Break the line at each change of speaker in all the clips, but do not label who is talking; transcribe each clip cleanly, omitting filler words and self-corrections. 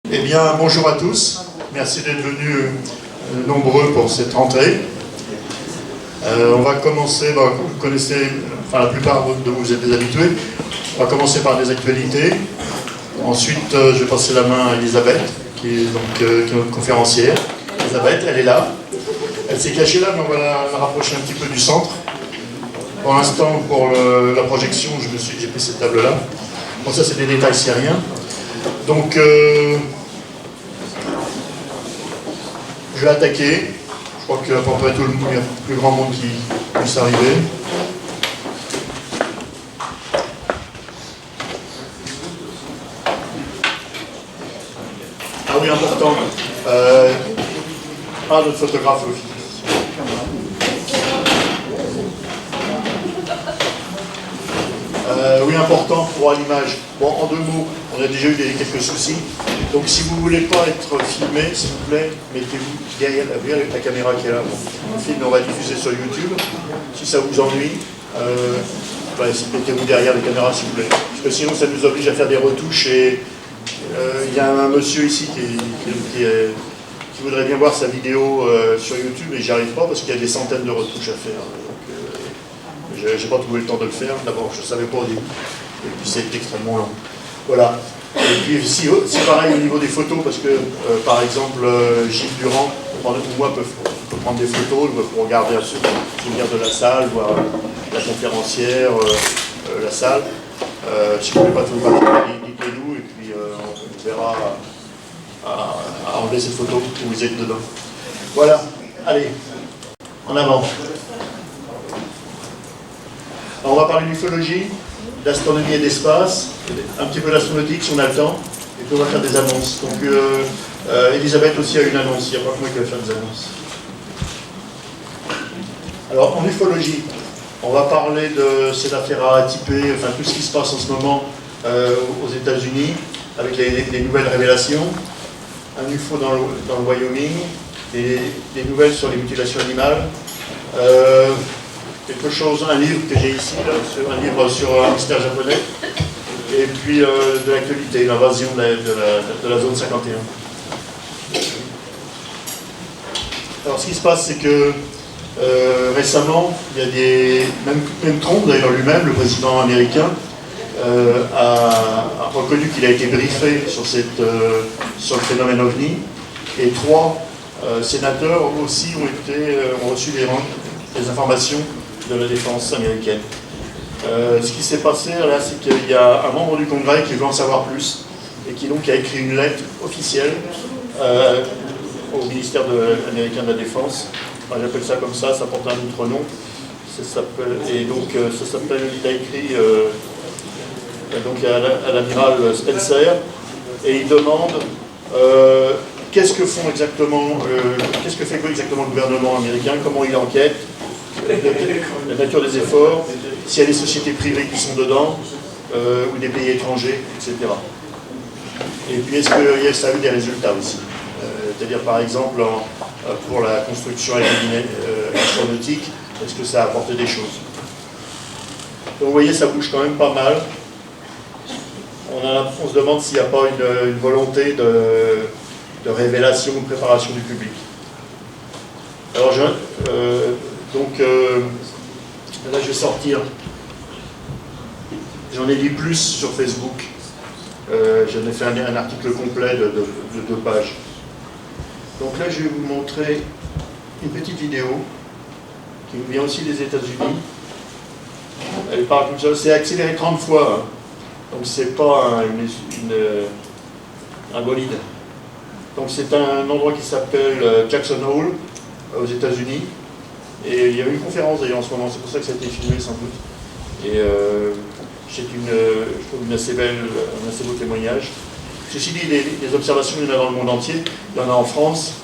Eh bien, bonjour à tous. Merci d'être venus nombreux pour cette rentrée. On va commencer, vous connaissez, enfin la plupart de vous êtes des habitués. On va commencer par des actualités. Ensuite, je vais passer la main à Elisabeth, qui est notre conférencière. Elisabeth, elle est là. Elle s'est cachée là, mais on va la rapprocher un petit peu du centre. Pour l'instant, pour la projection, j'ai pris cette table-là. Bon, ça, c'est des détails syriens. Donc, je vais attaquer. Je crois que pour tout le monde, il y a plus grand monde qui puisse arriver. Ah oui, important. Notre photographe aussi. Oui, important pour l'image. Bon, en deux mots, on a déjà eu quelques soucis. Donc, si vous ne voulez pas être filmé, s'il vous plaît, mettez-vous derrière la caméra qui est là. Le film, on va diffuser sur YouTube. Si ça vous ennuie, mettez-vous derrière la caméra, s'il vous plaît. Parce que sinon, ça nous oblige à faire des retouches. Et il y a un monsieur ici qui voudrait bien voir sa vidéo sur YouTube, et j'y arrive pas parce qu'il y a des centaines de retouches à faire. Je n'ai pas trouvé le temps de le faire. D'abord, je ne savais pas au début. Et puis, c'est extrêmement long. Voilà. Et puis, c'est pareil au niveau des photos, parce que, par exemple, Gilles Durand, ou moi, peut prendre des photos, pour regarder un souvenir de la salle, voir la conférencière, la salle. Si vous ne voulez pas tout dites-le-nous, et puis on verra à enlever cette photo où vous êtes dedans. Voilà. Allez, en avant. Alors, on va parler d'ufologie, d'astronomie et d'espace, un petit peu d'astronautique si on a le temps, et puis on va faire des annonces. Donc, Elisabeth aussi a une annonce, il n'y a pas que moi qui vais faire des annonces. Alors, en ufologie, on va parler de cette affaire à ATP, enfin tout ce qui se passe en ce moment aux États-Unis, avec les nouvelles révélations, un UFO dans le Wyoming, et des nouvelles sur les mutilations animales. Quelque chose, un livre que j'ai ici, là, un livre sur un mystère japonais, et puis de l'actualité, l'invasion de la zone 51. Alors ce qui se passe, c'est que récemment, il y a même Trump d'ailleurs lui-même, le président américain, a reconnu qu'il a été briefé sur le phénomène OVNI, et 3 sénateurs aussi ont reçu des informations de la défense américaine. Ce qui s'est passé là, c'est qu'il y a un membre du Congrès qui veut en savoir plus et qui donc a écrit une lettre officielle au ministère américain de la Défense. Enfin, j'appelle ça comme ça porte un autre nom. Il a écrit donc à l'amiral Spencer, et il demande qu'est-ce que fait exactement le gouvernement américain, comment il enquête, la nature des efforts, s'il y a des sociétés privées qui sont dedans, ou des pays étrangers, etc. Et puis est-ce que ça a eu des résultats aussi, c'est-à-dire par exemple pour la construction astronautique, est-ce que ça a apporté des choses. Donc vous voyez, ça bouge quand même pas mal. On se demande s'il n'y a pas une volonté de révélation ou de préparation du public. Alors là je vais sortir, j'en ai dit plus sur Facebook, j'en ai fait un article complet de 2 pages. Donc là je vais vous montrer une petite vidéo qui nous vient aussi des États-Unis. Elle parle comme ça, c'est accéléré 30 fois, hein. Donc c'est pas un bolide. Donc c'est un endroit qui s'appelle Jackson Hole aux États-Unis. Et il y a eu une conférence d'ailleurs en ce moment, c'est pour ça que ça a été filmé sans doute. Et c'est je trouve un assez beau témoignage. Ceci dit, des observations, il y en a dans le monde entier. Il y en a en France,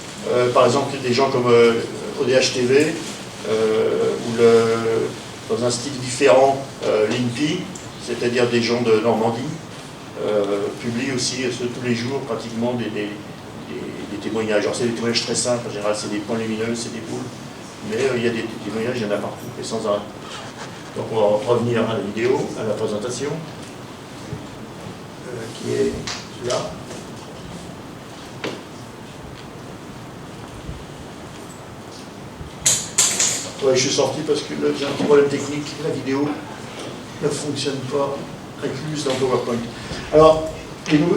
par exemple des gens comme ODH TV, ou dans un style différent, l'INPI, c'est-à-dire des gens de Normandie, publient aussi tous les jours pratiquement des témoignages. Alors c'est des témoignages très simples, en général c'est des points lumineux, c'est des poules. Mais il y a des témoignages, il y en a partout, et sans arrêt. Donc on va revenir à la vidéo, à la présentation, qui est celui-là. Ouais, je suis sorti parce que j'ai un petit problème technique. La vidéo ne fonctionne pas incluse dans PowerPoint. Alors, j'ai une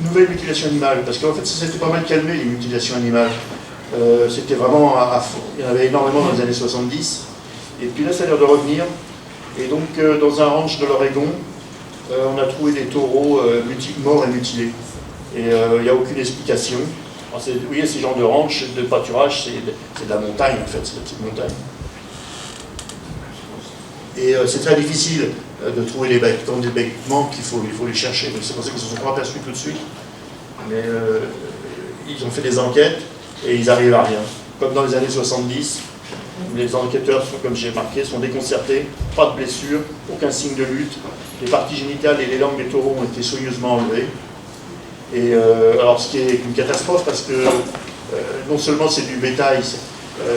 nouvelle mutilation animale, parce qu'en fait, ça s'était pas mal calmé, les mutilations animales. C'était vraiment à fond. Il y en avait énormément dans les années 70. Et puis là, ça a l'air de revenir. Et donc, dans un ranch de l'Oregon, on a trouvé des taureaux morts et mutilés. Et il n'y a aucune explication. Alors, vous voyez, ces genres de ranch, de pâturage, c'est de la montagne, en fait, c'est de la petite montagne. Et c'est très difficile de trouver les bêtes. Quand des bêtes manquent, il faut les chercher. C'est pour ça qu'ils ne se sont pas aperçus tout de suite. Mais ils ont fait des enquêtes et ils n'arrivent à rien. Comme dans les années 70, les enquêteurs, comme j'ai marqué, sont déconcertés, pas de blessures, aucun signe de lutte. Les parties génitales et les langues des taureaux ont été soigneusement enlevées. Et alors, ce qui est une catastrophe, parce que non seulement c'est du bétail,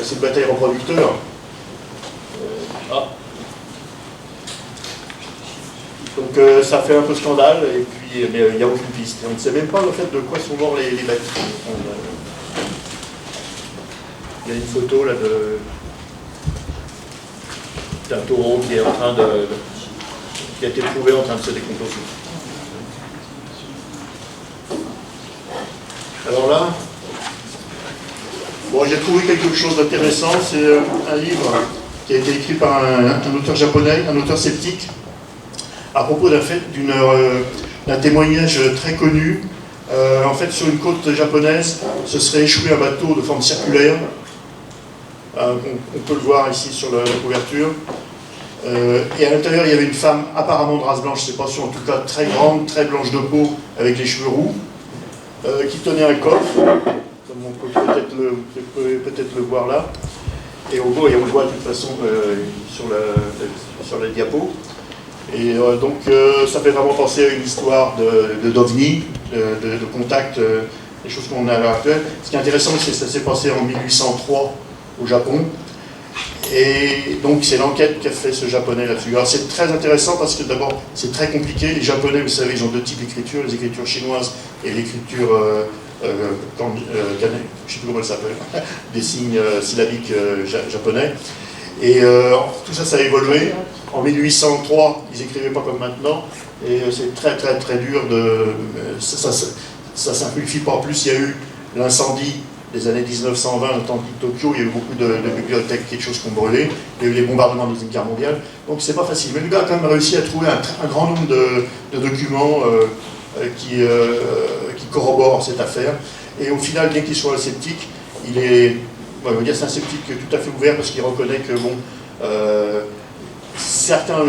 c'est du bétail reproducteur. Donc ça fait un peu scandale, et puis mais il n'y a aucune piste. On ne sait même pas le fait de quoi sont morts les bêtes. Il y a une photo là d'un taureau qui est en train qui a été trouvé en train de se décomposer. Alors là, bon, j'ai trouvé quelque chose d'intéressant. C'est un livre qui a été écrit par un auteur japonais, un auteur sceptique, à propos d'un témoignage très connu. En fait, sur une côte japonaise, se serait échoué un bateau de forme circulaire. On peut le voir ici sur la couverture. Et à l'intérieur, il y avait une femme apparemment de race blanche, je ne sais pas si, en tout cas très grande, très blanche de peau, avec les cheveux roux, qui tenait un coffre, comme on peut peut-être le voir là. Et au bout, et on le voit de toute façon sur la diapo. Et donc ça fait vraiment penser à une histoire d'OVNI, de contact, des choses qu'on a à l'heure actuelle. Ce qui est intéressant, c'est que ça s'est passé en 1803 au Japon. Et donc c'est l'enquête qu'a fait ce japonais là-dessus. Alors c'est très intéressant parce que d'abord c'est très compliqué. Les japonais, vous savez, ils ont deux types d'écriture, les écritures chinoises et l'écriture, je ne sais plus comment elle s'appelle, des signes syllabiques japonais. Et tout ça, ça a évolué. En 1803, ils n'écrivaient pas comme maintenant, et c'est très très très dur de... Ça simplifie pas. En plus, il y a eu l'incendie des années 1920, au temps de Tokyo, il y a eu beaucoup de bibliothèques, quelque chose qui ont brûlé, il y a eu les bombardements de la Deuxième Guerre mondiale, donc c'est pas facile. Mais le gars a quand même réussi à trouver un grand nombre de documents qui corroborent cette affaire, et au final, bien qu'il soit sceptique, il est... on va dire c'est un sceptique tout à fait ouvert, parce qu'il reconnaît que, bon... certains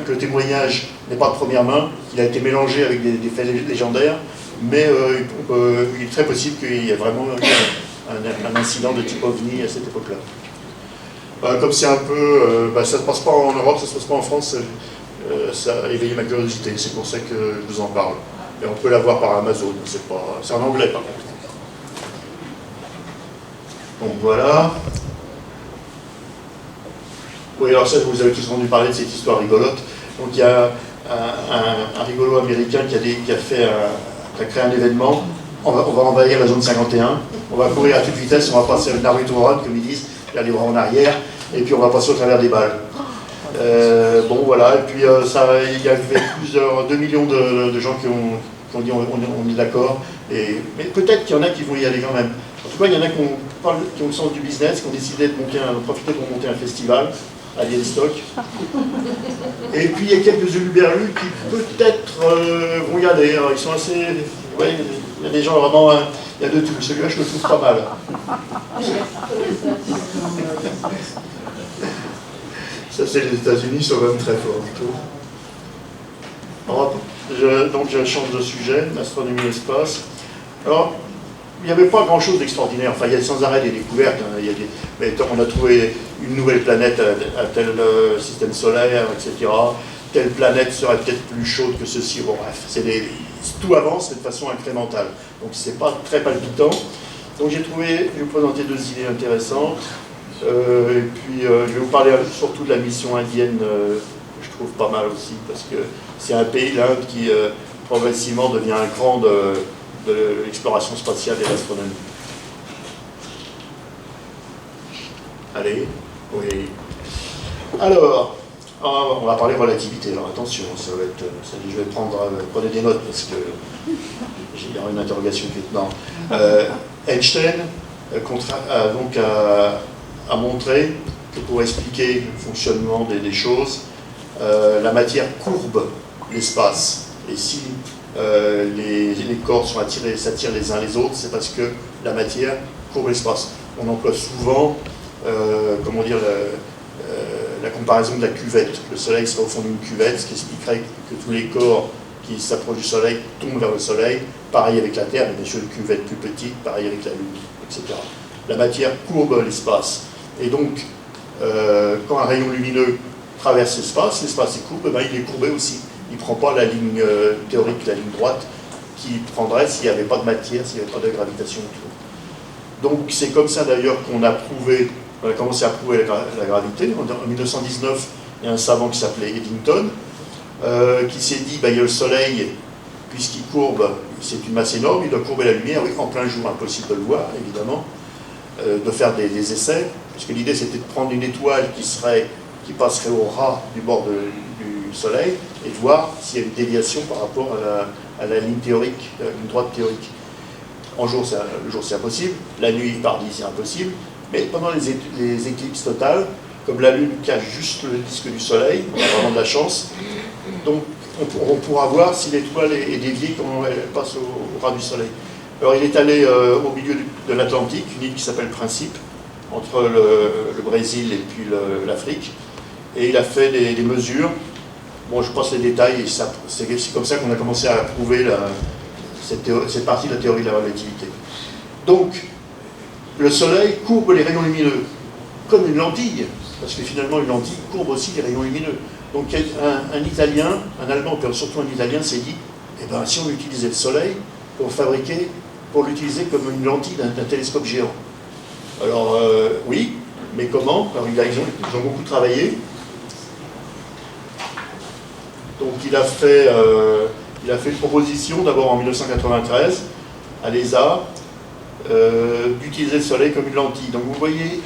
que le témoignage n'est pas de première main, qu'il a été mélangé avec des faits légendaires, mais il est très possible qu'il y ait vraiment un incident de type OVNI à cette époque-là. Comme c'est un peu... ça ne se passe pas en Europe, ça ne se passe pas en France, ça a éveillé ma curiosité, c'est pour ça que je vous en parle. Et on peut la voir par Amazon, c'est en anglais par contre. Donc voilà. Oui, alors ça, vous avez tous entendu parler de cette histoire rigolote. Donc il y a un rigolo américain qui a créé un événement. On va envahir la zone 51, on va courir à toute vitesse, on va passer le Naruto Run, comme ils disent, il y a les bras en arrière, et puis on va passer au travers des balles. Bon voilà, et puis il y avait 2 millions de gens qui ont dit on est d'accord, mais peut-être qu'il y en a qui vont y aller quand même. En tout cas, il y en a qui ont le sens du business, qui ont décidé de profiter pour monter un festival à Lienstock. Et puis il y a quelques huluberlus qui peut-être vont y aller. Alors, ils sont assez... Ouais, il y a des gens vraiment... il y a de tout. Celui-là, je le trouve pas mal. Ça, c'est les États-Unis, ils sont quand même très forts. Donc je change de sujet, l'astronomie et l'espace. Alors, il n'y avait pas grand-chose d'extraordinaire. Enfin, il y a sans arrêt des découvertes. Mais on a trouvé une nouvelle planète à tel système solaire, etc. Telle planète serait peut-être plus chaude que ceci. Bon, bref, tout avance de façon incrémentale. Donc, c'est pas très palpitant. Donc, je vais vous présenter 2 idées intéressantes. Et puis, je vais vous parler surtout de la mission indienne, que je trouve pas mal aussi, parce que c'est un pays, l'Inde, qui progressivement devient un grand de l'exploration spatiale et de l'astronomie. Allez. Oui. Alors, on va parler relativité. Alors attention, ça va être, je vais prenez des notes parce que il y aura une interrogation qui est dedans. Einstein a montré que pour expliquer le fonctionnement des choses, la matière courbe l'espace. Et si les corps s'attirent les uns les autres, c'est parce que la matière courbe l'espace. On emploie souvent, comment dire, la comparaison de la cuvette. Le Soleil serait au fond d'une cuvette, ce qui expliquerait que tous les corps qui s'approchent du Soleil tombent vers le Soleil. Pareil avec la Terre, mais bien sûr une cuvette plus petite, pareil avec la Lune, etc. La matière courbe l'espace. Et donc, quand un rayon lumineux traverse l'espace est courbe, ben il est courbé aussi. Il ne prend pas la ligne théorique, la ligne droite, qu'il prendrait s'il n'y avait pas de matière, s'il n'y avait pas de gravitation autour. Donc c'est comme ça d'ailleurs qu'on a commencé à prouver la gravité. En 1919, il y a un savant qui s'appelait Eddington, qui s'est dit, il y a le Soleil, puisqu'il courbe, c'est une masse énorme, il doit courber la lumière, oui, en plein jour, impossible de le voir, évidemment, de faire des essais, puisque l'idée c'était de prendre une étoile qui passerait au ras du bord du Soleil, et de voir s'il y a une déviation par rapport à la ligne théorique, une droite théorique. Le jour c'est impossible, la nuit par dit c'est impossible, mais pendant les éclipses totales, comme la Lune cache juste le disque du Soleil, on a vraiment de la chance, donc on pourra voir si l'étoile est déviée quand elle passe au ras du Soleil. Alors il est allé au milieu de l'Atlantique, une île qui s'appelle Principe, entre le Brésil et puis l'Afrique, et il a fait des mesures. Bon, je passe les détails, et c'est comme ça qu'on a commencé à prouver cette partie de la théorie de la relativité. Donc, le Soleil courbe les rayons lumineux, comme une lentille, parce que finalement une lentille courbe aussi les rayons lumineux. Donc un Italien, un Allemand, puis surtout un Italien s'est dit, eh ben, si on utilisait le Soleil pour l'utiliser comme une lentille d'un télescope géant. Alors oui, mais comment? Alors, ils ont beaucoup travaillé. Donc il a fait une proposition, d'abord en 1993, à l'ESA, d'utiliser le Soleil comme une lentille. Donc vous voyez,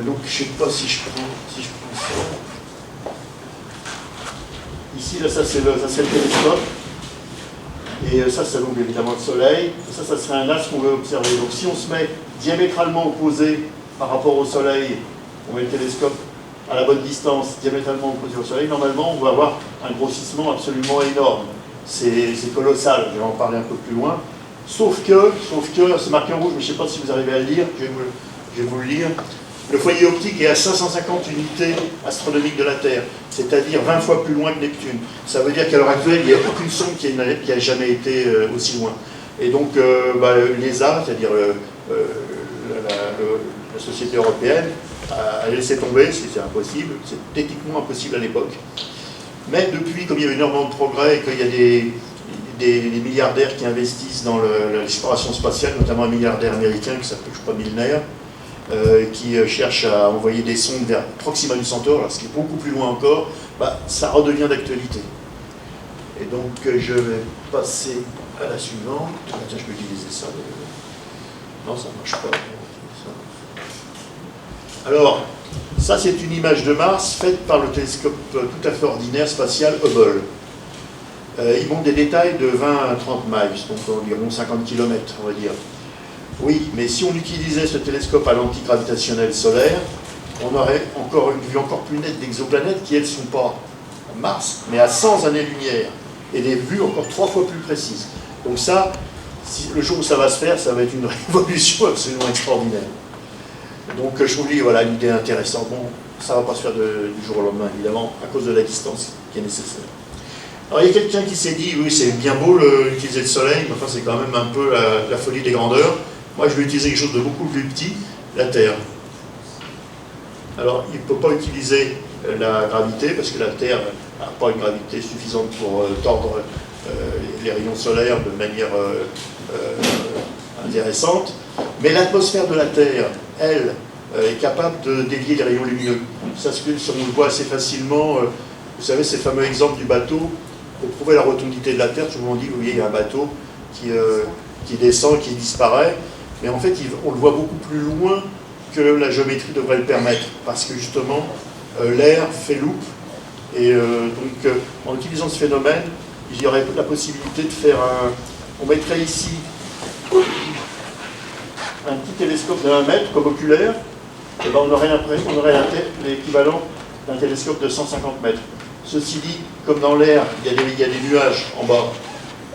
donc je ne sais pas si je prends ça. Ici, là, ça c'est le télescope. Et ça, c'est donc évidemment le Soleil. Ça serait un astre qu'on veut observer. Donc si on se met diamétralement opposé par rapport au Soleil, on met le télescope à la bonne distance, diamétralement opposé au Soleil, normalement on va avoir un grossissement absolument énorme. C'est colossal, je vais en parler un peu plus loin. Sauf que c'est marqué en rouge, mais je ne sais pas si vous arrivez à le lire, je vais vous le lire. Le foyer optique est à 550 unités astronomiques de la Terre, c'est-à-dire 20 fois plus loin que Neptune. Ça veut dire qu'à l'heure actuelle, il n'y a aucune sonde qui a jamais été aussi loin. Et donc, l'ESA, c'est-à-dire la société européenne, a laissé tomber, c'était impossible, c'est techniquement impossible à l'époque. Mais depuis, comme il y a énormément de progrès et qu'il y a des milliardaires qui investissent dans l'exploration spatiale, notamment un milliardaire américain qui s'appelle, je crois, Milner, qui cherche à envoyer des sondes vers Proxima du Centaure, ce qui est beaucoup plus loin encore, ça redevient d'actualité. Et donc je vais passer à la suivante. Tiens, je peux utiliser ça. Non, ça ne marche pas. Alors, ça c'est une image de Mars faite par le télescope tout à fait ordinaire spatial Hubble. Il montre des détails de 20 à 30 miles, donc environ 50 km, on va dire. Oui, mais si on utilisait ce télescope à l'antigravitationnel solaire, on aurait encore une vue encore plus nette d'exoplanètes qui, elles, ne sont pas à Mars, mais à 100 années-lumière, et des vues encore 3 fois plus précises. Donc ça, le jour où ça va se faire, ça va être une révolution absolument extraordinaire. Donc je vous dis, voilà l'idée intéressante. Bon, ça ne va pas se faire du jour au lendemain, évidemment, à cause de la distance qui est nécessaire. Alors il y a quelqu'un qui s'est dit, oui, c'est bien beau utiliser le Soleil, mais enfin c'est quand même un peu la folie des grandeurs. Moi, je vais utiliser quelque chose de beaucoup plus petit, la Terre. Alors, il ne peut pas utiliser la gravité, parce que la Terre n'a pas une gravité suffisante pour tordre les rayons solaires de manière intéressante. Mais l'atmosphère de la Terre, elle, est capable de dévier les rayons lumineux. Ça, on le voit assez facilement. Vous savez, ces fameux exemples du bateau, pour prouver la rotondité de la Terre, tout le monde dit, vous voyez, il y a un bateau qui descend, qui disparaît. Mais en fait, on le voit beaucoup plus loin que la géométrie devrait le permettre, parce que justement, l'air fait loupe, et donc en utilisant ce phénomène, il y aurait la possibilité de faire un... On mettrait ici un petit télescope de 1 mètre comme oculaire, et ben on aurait l'équivalent d'un télescope de 150 mètres. Ceci dit, comme dans l'air, il y a des nuages en bas,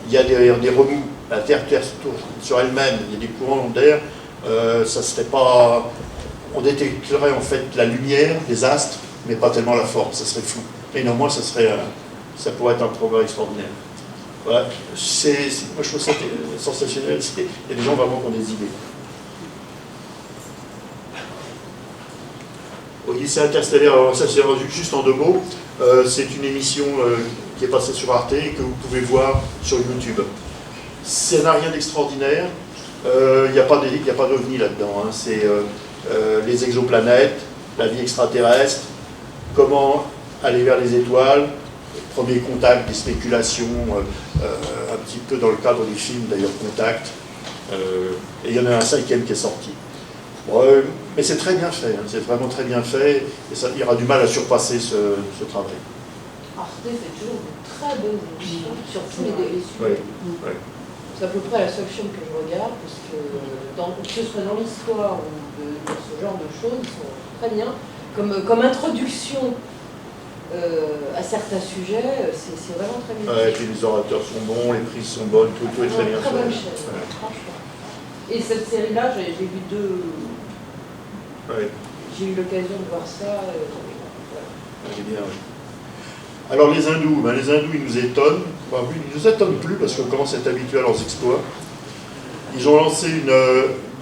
il y a des remous, la Terre tourne sur elle-même, il y a des courants d'air, ça serait pas... On détecterait en fait la lumière des astres, mais pas tellement la forme, ça serait flou. Et néanmoins, ça pourrait être un progrès extraordinaire. Voilà. Moi, je trouve ça sensationnel. Il y a des gens vraiment qui ont des idées. Odyssée interstellaire, alors ça c'est juste en 2 mots. C'est une émission qui est passée sur Arte et que vous pouvez voir sur YouTube. Ça n'a rien d'extraordinaire. Il n'y a pas d'ovni là-dedans. Hein. C'est les exoplanètes, la vie extraterrestre, comment aller vers les étoiles, premier contact, des spéculations, un petit peu dans le cadre du film d'ailleurs Contact. Et il y en a un 5e qui est sorti. Mais c'est très bien fait, hein. C'est vraiment très bien fait, et ça, il y aura du mal à surpasser ce travail.
Arte fait toujours de très bonnes émissions sur tous les sujets.
Oui.
C'est à peu près la seule chaîne que je regarde, parce que que ce soit dans l'histoire ou de ce genre de choses, ils sont très bien. Comme introduction à certains sujets, c'est vraiment très bien.
Et puis les orateurs sont bons, les prises sont bonnes, tout est très bien fait.
Très bonne chaîne, franchement. Et cette série-là, j'ai vu 2...
Oui.
J'ai eu l'occasion de voir ça.
C'est bien, oui. Alors les hindous, ils nous étonnent. Enfin, ils nous étonnent plus parce qu'on commence à être habitué à leurs exploits. Ils ont lancé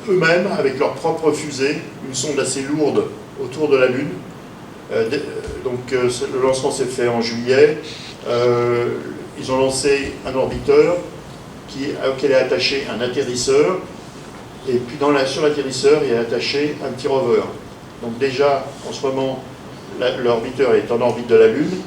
eux-mêmes, avec leur propre fusée, une sonde assez lourde autour de la Lune. Le lancement s'est fait en juillet. Ils ont lancé un orbiteur auquel est attaché un atterrisseur. Et puis sur l'atterrisseur, il est attaché un petit rover. Donc déjà, en ce moment, l'orbiteur est en orbite de la Lune.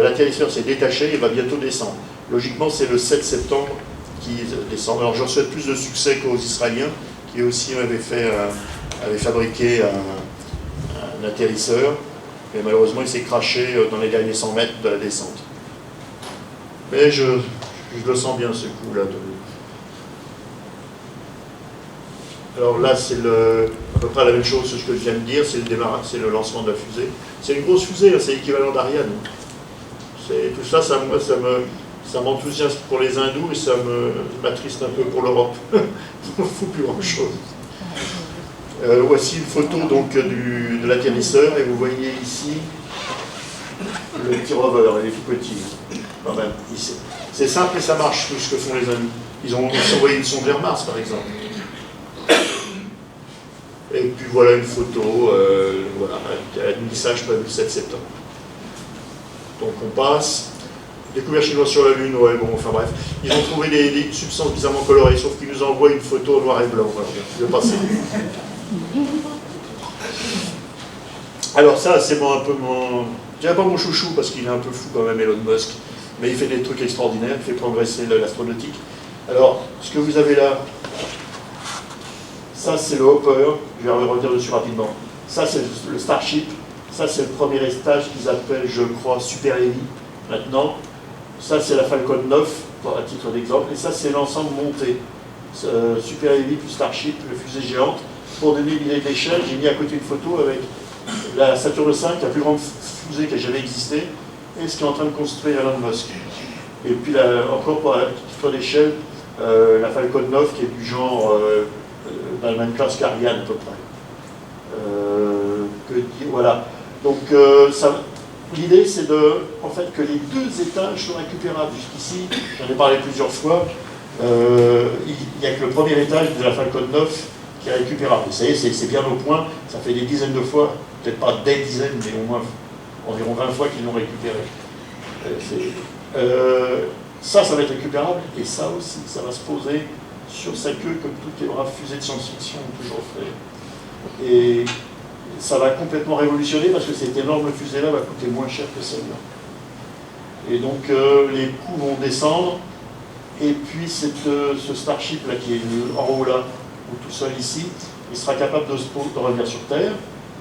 L'atterrisseur s'est détaché et va bientôt descendre. Logiquement, c'est le 7 septembre qui descend. Alors, j'en souhaite plus de succès qu'aux Israéliens, qui aussi avaient fabriqué un atterrisseur. Et malheureusement, il s'est crashé dans les derniers 100 mètres de la descente. Mais je le sens bien, ce coup-là. Alors là, c'est à peu près la même chose que ce que je viens de dire, c'est le lancement de la fusée. C'est une grosse fusée, c'est l'équivalent d'Ariane. Tout ça, ça m'enthousiasme pour les hindous et ça m'attriste un peu pour l'Europe. On ne fout plus grand-chose. Voici une photo donc, de l'atterrisseur, et vous voyez ici le petit rover, il est tout petit. Quand même. C'est simple et ça marche, tout ce que font les hindous. Ils ont envoyé une sonde vers Mars, par exemple. Et puis voilà une photo, un message prévu le 7 septembre. Donc on passe. Découverte chinoise sur la Lune, ouais, bon, enfin bref. Ils ont trouvé des substances bizarrement colorées, sauf qu'ils nous envoient une photo en noir et blanc. Voilà, je vais passer. Alors ça, c'est un peu mon... Je dirais pas mon chouchou, parce qu'il est un peu fou quand même, Elon Musk. Mais il fait des trucs extraordinaires, il fait progresser l'astronautique. Alors, ce que vous avez là, ça c'est le Hopper, je vais revenir dessus rapidement. Ça c'est le Starship, ça c'est le premier étage qu'ils appellent, je crois, Super Heavy, maintenant. Ça c'est la Falcon 9, à titre d'exemple, et ça c'est l'ensemble monté. Super Heavy plus Starship, le fusée géante. Pour donner une idée d'échelle, j'ai mis à côté une photo avec la Saturn V, la plus grande fusée qui a jamais existé, et ce qu'est en train de construire Elon Musk. Et puis encore pour la titre d'échelle, la Falcon 9 qui est du genre dans la même classe qu'Ariane à peu près. Voilà. Donc l'idée c'est en fait que les 2 étages sont récupérables. Jusqu'ici, j'en ai parlé plusieurs fois, il n'y a que le premier étage de la Falcon 9 qui est récupérable. Et ça y est, c'est bien au point, ça fait des dizaines de fois, peut-être pas des dizaines, mais au moins environ 20 fois qu'ils l'ont récupéré. Ça va être récupérable, et ça aussi, ça va se poser sur sa queue comme toutes les braves fusées de science-fiction ont toujours fait. Et ça va complètement révolutionner parce que cette énorme fusée-là va coûter moins cher que celle-là. Et donc les coûts vont descendre, et puis ce Starship là qui est en haut là, ou tout seul ici, il sera capable de revenir sur Terre,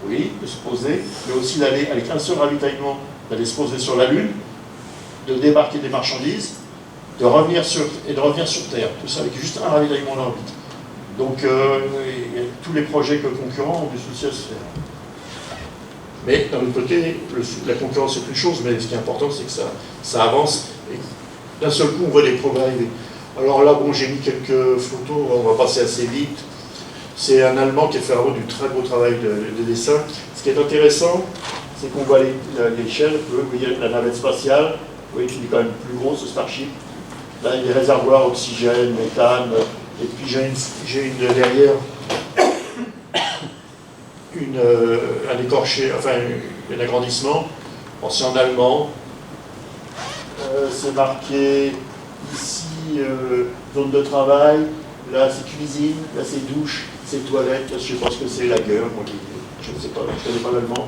oui, de se poser, mais aussi d'aller, avec un seul ravitaillement, d'aller se poser sur la Lune, de débarquer des marchandises, de revenir sur Terre. Tout ça avec juste un ravitaillement en orbite. Donc, tous les projets concurrents ont du souci à se faire. Mais d'un autre côté, la concurrence c'est une chose, mais ce qui est important, c'est que ça avance. Et d'un seul coup, on voit des progrès arriver. Alors là, bon, j'ai mis quelques photos, on va passer assez vite. C'est un Allemand qui a fait vraiment du très beau travail de dessin. Ce qui est intéressant, c'est qu'on voit l'échelle. Vous voyez la navette spatiale, vous voyez qu'il est quand même plus gros, ce Starship. Là, il y a des réservoirs, oxygène, méthane. Et puis j'ai une derrière, un écorché, enfin un agrandissement. Bon, c'est en allemand. C'est marqué ici zone de travail. Là, c'est cuisine. Là, c'est douche. C'est toilettes. Là, je pense que c'est la gueule. Je ne sais pas, je ne connais pas l'allemand.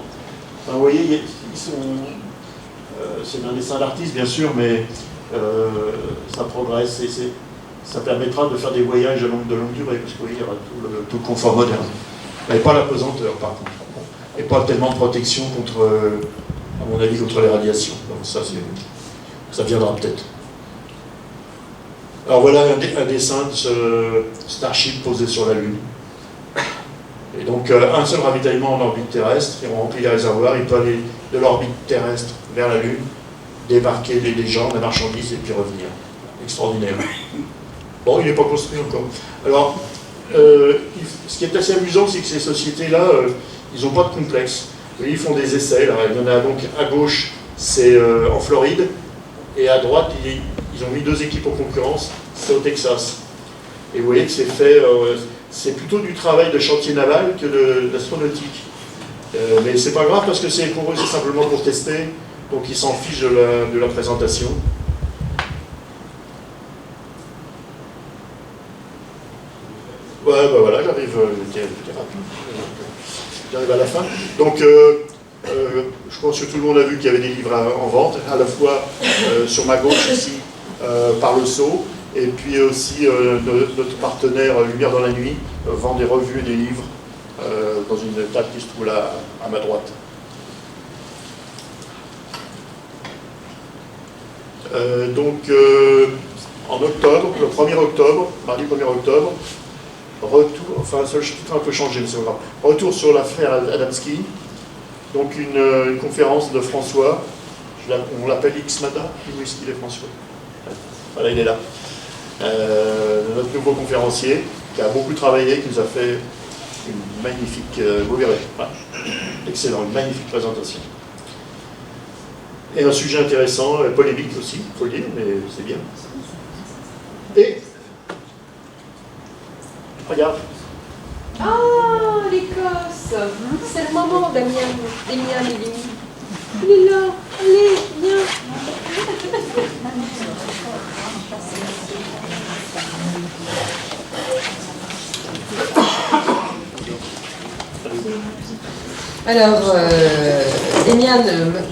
Enfin, vous voyez, ils sont. C'est un dessin d'artiste, bien sûr, mais ça progresse et ça permettra de faire des voyages de longue durée, parce que oui, il y aura tout le confort moderne. Mais pas la pesanteur, par contre. Et pas tellement de protection contre, à mon avis, contre les radiations. Donc ça viendra peut-être. Alors voilà un dessin de ce Starship posé sur la Lune. Et donc un seul ravitaillement en orbite terrestre, et on remplit les réservoirs, il peut aller de l'orbite terrestre vers la Lune, débarquer des gens, des marchandises, et puis revenir. Extraordinaire. Bon, il n'est pas construit encore. Alors, ce qui est assez amusant, c'est que ces sociétés-là, ils n'ont pas de complexe. Ils font des essais. Là. Il y en a donc à gauche, c'est en Floride, et à droite, ils ont mis 2 équipes en concurrence, c'est au Texas. Et vous voyez que c'est fait, c'est plutôt du travail de chantier naval que d'astronautique. Mais c'est pas grave parce que pour eux, c'est simplement pour tester, donc ils s'en fichent de la présentation. Ouais, bah voilà, j'arrive à la fin. Donc, je pense que tout le monde a vu qu'il y avait des livres en vente, à la fois sur ma gauche ici, par le Sceau, et puis aussi notre partenaire Lumière dans la nuit vend des revues et des livres dans une table qui se trouve là à ma droite. En octobre, le 1er octobre, mardi 1er octobre, retour, enfin ce titre a un peu changé, mais c'est pas grave. Retour sur l'affaire Adamski, donc une conférence de François, on l'appelle X-Mata, où est-ce qu'il est François? Voilà, il est là. Notre nouveau conférencier, qui a beaucoup travaillé, qui nous a fait une magnifique, vous verrez, voilà. Excellent, une magnifique présentation. Et un sujet intéressant, polémique aussi, il faut le dire, mais c'est bien. Et regarde.
Ah, l'Écosse. C'est le moment, Damien, Mélanie. Il est là. Allez, viens. Alors, Damien,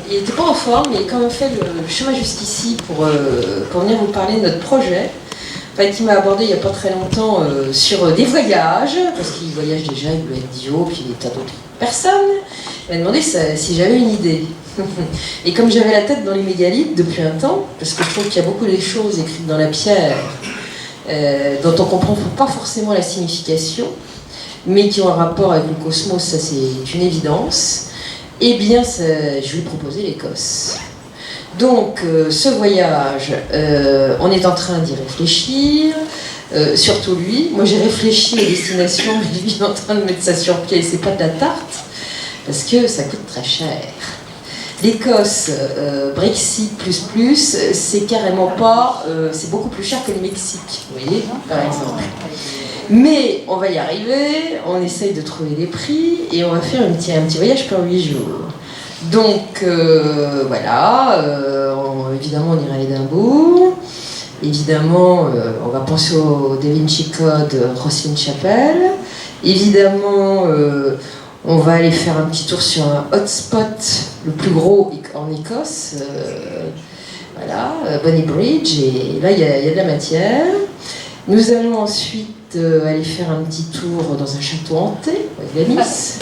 il n'était pas en forme, mais il a quand même fait le chemin jusqu'ici pour venir vous parler de notre projet. En fait, il m'a abordé il n'y a pas très longtemps sur des voyages, parce qu'il voyage déjà, il voulait être Dio, puis des tas d'autres personnes. Il m'a demandé si j'avais une idée. Et comme j'avais la tête dans les mégalithes depuis un temps, parce que je trouve qu'il y a beaucoup de choses écrites dans la pierre dont on ne comprend pas forcément la signification, mais qui ont un rapport avec le cosmos, ça c'est une évidence, eh bien je lui ai proposé l'Écosse. Donc ce voyage, on est en train d'y réfléchir, surtout lui. Moi j'ai réfléchi aux destinations, mais lui il est en train de mettre ça sur pied, et c'est pas de la tarte, parce que ça coûte très cher. L'Écosse, Brexit plus, c'est carrément pas, c'est beaucoup plus cher que le Mexique, vous voyez, par exemple. Mais on va y arriver, on essaye de trouver des prix et on va faire un petit voyage pour 8 jours. Donc voilà, évidemment on ira à Édimbourg, évidemment on va penser au Da Vinci Code, Rosslyn Chapel, évidemment on va aller faire un petit tour sur un hotspot, le plus gros en Écosse, voilà, Bonny Bridge, et là il y a de la matière. Nous allons ensuite aller faire un petit tour dans un château hanté, avec la Miss,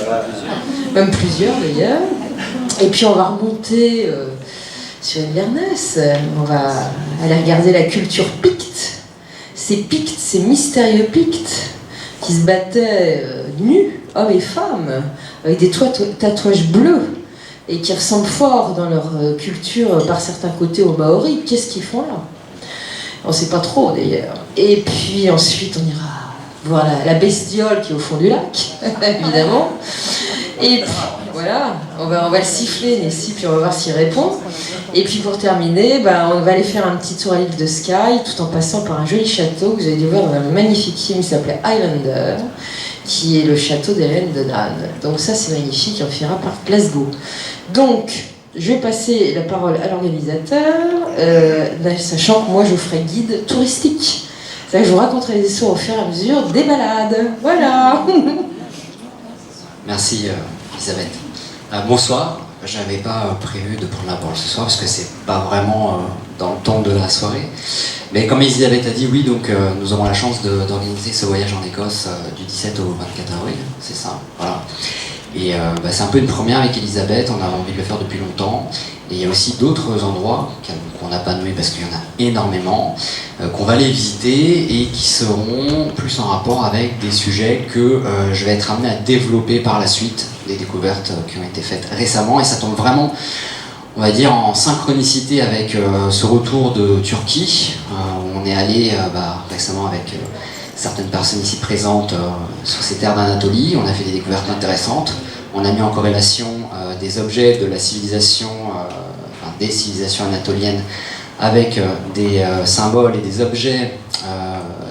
même plusieurs d'ailleurs. Et puis on va remonter sur Inverness, on va aller regarder la culture picte. Ces Pictes, ces mystérieux Pictes, qui se battaient nus, hommes et femmes, avec des tatouages bleus, et qui ressemblent fort dans leur culture, par certains côtés, aux Maoris. Qu'est-ce qu'ils font là? On ne sait pas trop d'ailleurs. Et puis ensuite, on ira voir la bestiole qui est au fond du lac, évidemment. Et puis voilà, on va le siffler, Nessie, puis on va voir s'il répond. Et puis pour terminer, on va aller faire un petit tour à l'île de Skye, tout en passant par un joli château que vous avez découvert dans un magnifique film qui s'appelait Highlander, qui est le château d'Hélène de Nan. Donc ça c'est magnifique, on finira par Glasgow. Donc, je vais passer la parole à l'organisateur, sachant que moi je vous ferai guide touristique. C'est-à-dire que je vous raconterai les histoires au fur et à mesure des balades. Voilà.
Merci Elisabeth. Bonsoir. Je n'avais pas prévu de prendre la parole ce soir parce que c'est pas vraiment dans le ton de la soirée. Mais comme Elisabeth a dit, oui, donc nous aurons la chance d'organiser ce voyage en Écosse du 17 au 24 avril. C'est ça. Voilà. Et c'est un peu une première avec Elisabeth, on a envie de le faire depuis longtemps. Et il y a aussi d'autres endroits qu'on n'a pas nommés parce qu'il y en a énormément, qu'on va aller visiter et qui seront plus en rapport avec des sujets que je vais être amené à développer par la suite, des découvertes qui ont été faites récemment. Et ça tombe vraiment, on va dire, en synchronicité avec ce retour de Turquie, où on est allé récemment avec certaines personnes ici présentes sur ces terres d'Anatolie. On a fait des découvertes intéressantes. On a mis en corrélation des objets de la civilisation, des civilisations anatoliennes avec des symboles et des objets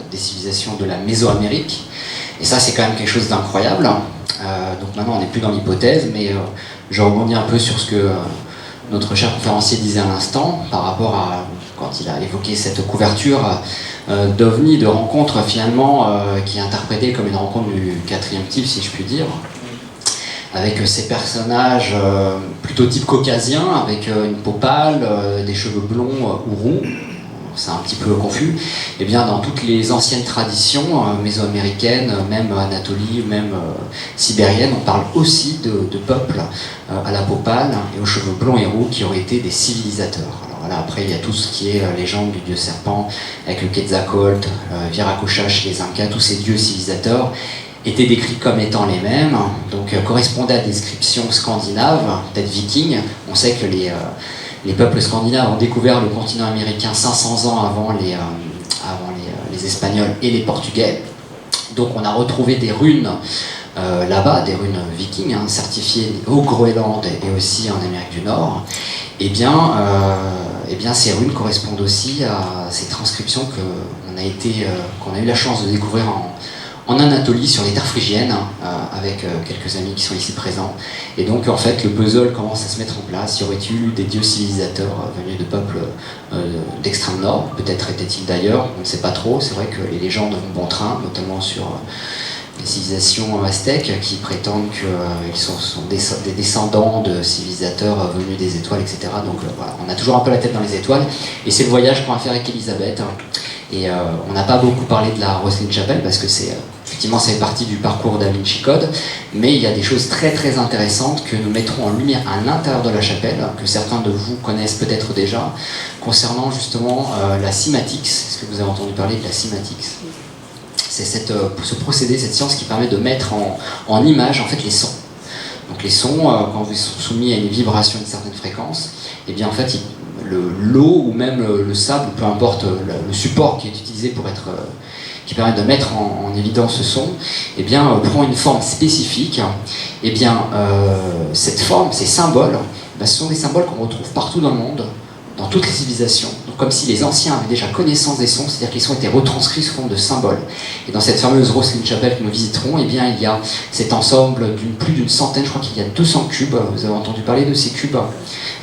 des civilisations de la Mésoamérique. Et ça, c'est quand même quelque chose d'incroyable. Donc maintenant, on n'est plus dans l'hypothèse, mais je rebondis un peu sur ce que notre cher conférencier disait à l'instant, par rapport à quand il a évoqué cette couverture d'OVNI, de rencontre finalement, qui est interprétée comme une rencontre du quatrième type, si je puis dire, avec ces personnages plutôt type caucasien, avec une peau pâle, des cheveux blonds ou roux, c'est un petit peu confus. Et bien dans toutes les anciennes traditions mésoaméricaines, même Anatolie, même sibérienne, on parle aussi de peuples à la peau pâle et aux cheveux blonds et roux qui auraient été des civilisateurs. Alors voilà, après il y a tout ce qui est légende du dieu serpent, avec le Quetzalcoatl, Viracocha chez les Incas, tous ces dieux civilisateurs étaient décrits comme étant les mêmes, donc correspondaient à des descriptions scandinaves, peut-être vikings. On sait que les peuples scandinaves ont découvert le continent américain 500 ans avant les Espagnols et les Portugais. Donc on a retrouvé des runes là-bas, des runes vikings, certifiées au Groenland et aussi en Amérique du Nord. Et bien ces runes correspondent aussi à ces transcriptions qu'on a eu la chance de découvrir en Anatolie, sur les terres phrygiennes, avec quelques amis qui sont ici présents. Et donc, en fait, le puzzle commence à se mettre en place. Y aurait-il eu des dieux civilisateurs venus de peuples d'extrême nord? Peut-être étaient-ils d'ailleurs, on ne sait pas trop. C'est vrai que les légendes vont bon train, notamment sur les civilisations aztèques qui prétendent qu'ils sont des descendants de civilisateurs venus des étoiles, etc. Donc voilà, on a toujours un peu la tête dans les étoiles. Et c'est le voyage qu'on va faire avec Elisabeth. Et on n'a pas beaucoup parlé de la Rosslyn Chapel parce que effectivement, ça fait partie du parcours Da Vinci Code, mais il y a des choses très très intéressantes que nous mettrons en lumière à l'intérieur de la chapelle, que certains de vous connaissent peut-être déjà, concernant justement la cymatics. Est-ce que vous avez entendu parler de la cymatics? C'est ce procédé, cette science qui permet de mettre en image en fait les sons. Donc les sons, quand vous sont soumis à une vibration d'une certaine fréquence, et bien en fait l'eau ou même le sable, peu importe le support qui est utilisé qui permet de mettre en évidence ce son, eh bien, prend une forme spécifique. Et bien, cette forme, ces symboles, ce sont des symboles qu'on retrouve partout dans le monde, dans toutes les civilisations. Donc, comme si les anciens avaient déjà connaissance des sons, c'est-à-dire qu'ils ont été retranscrits sous forme de symboles. Et dans cette fameuse Rosslyn Chapel que nous visiterons, eh bien, il y a cet ensemble plus d'une centaine, je crois qu'il y a 200 cubes, vous avez entendu parler de ces cubes,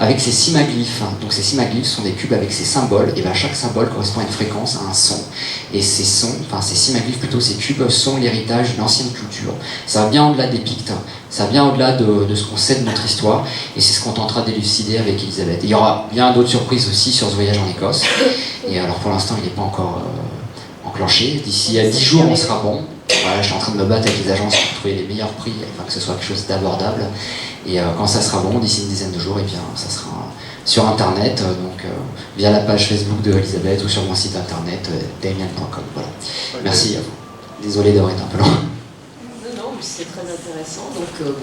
avec ces cymaglyphes. Donc ces cymaglyphes sont des cubes avec ces symboles, et bien chaque symbole correspond à une fréquence, à un son. Et ces cymaglyphes, plutôt ces cubes, sont l'héritage d'une ancienne culture. Ça va bien au-delà des Pictes, ça va bien au-delà de ce qu'on sait de notre histoire, et c'est ce qu'on tentera d'élucider avec Elisabeth. Et il y aura bien d'autres surprises aussi sur ce voyage en Écosse. Et alors pour l'instant, il n'est pas encore enclenché. D'ici à 10 jours, on sera bon. Voilà, je suis en train de me battre avec les agences pour trouver les meilleurs prix, afin que ce soit quelque chose d'abordable. Et quand ça sera bon, d'ici une dizaine de jours, et bien, ça sera sur Internet, donc via la page Facebook de Elisabeth ou sur mon site internet, damien.com. Voilà. Okay. Merci à vous. Désolé d'avoir été un peu long.
Non, mais c'est très intéressant. Donc,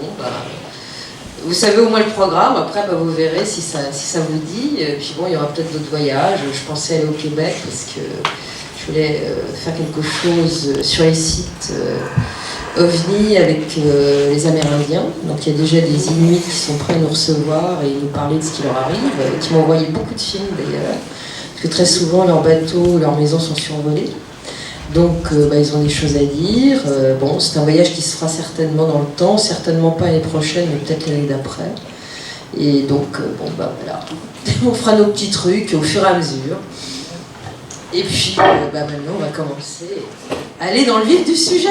vous savez au moins le programme. Après, vous verrez si ça vous dit. Et puis bon, il y aura peut-être d'autres voyages. Je pensais aller au Québec parce que je voulais faire quelque chose sur les sites OVNI avec les Amérindiens. Donc il y a déjà des Inuits qui sont prêts à nous recevoir et nous parler de ce qui leur arrive, qui m'ont envoyé beaucoup de films d'ailleurs, parce que très souvent leurs bateaux, leurs maisons sont survolées. Donc ils ont des choses à dire. Bon, c'est un voyage qui se fera certainement dans le temps, certainement pas l'année prochaine, mais peut-être l'année d'après. Et donc, voilà, on fera nos petits trucs au fur et à mesure. Et puis, maintenant, on va commencer à aller dans le vif du sujet.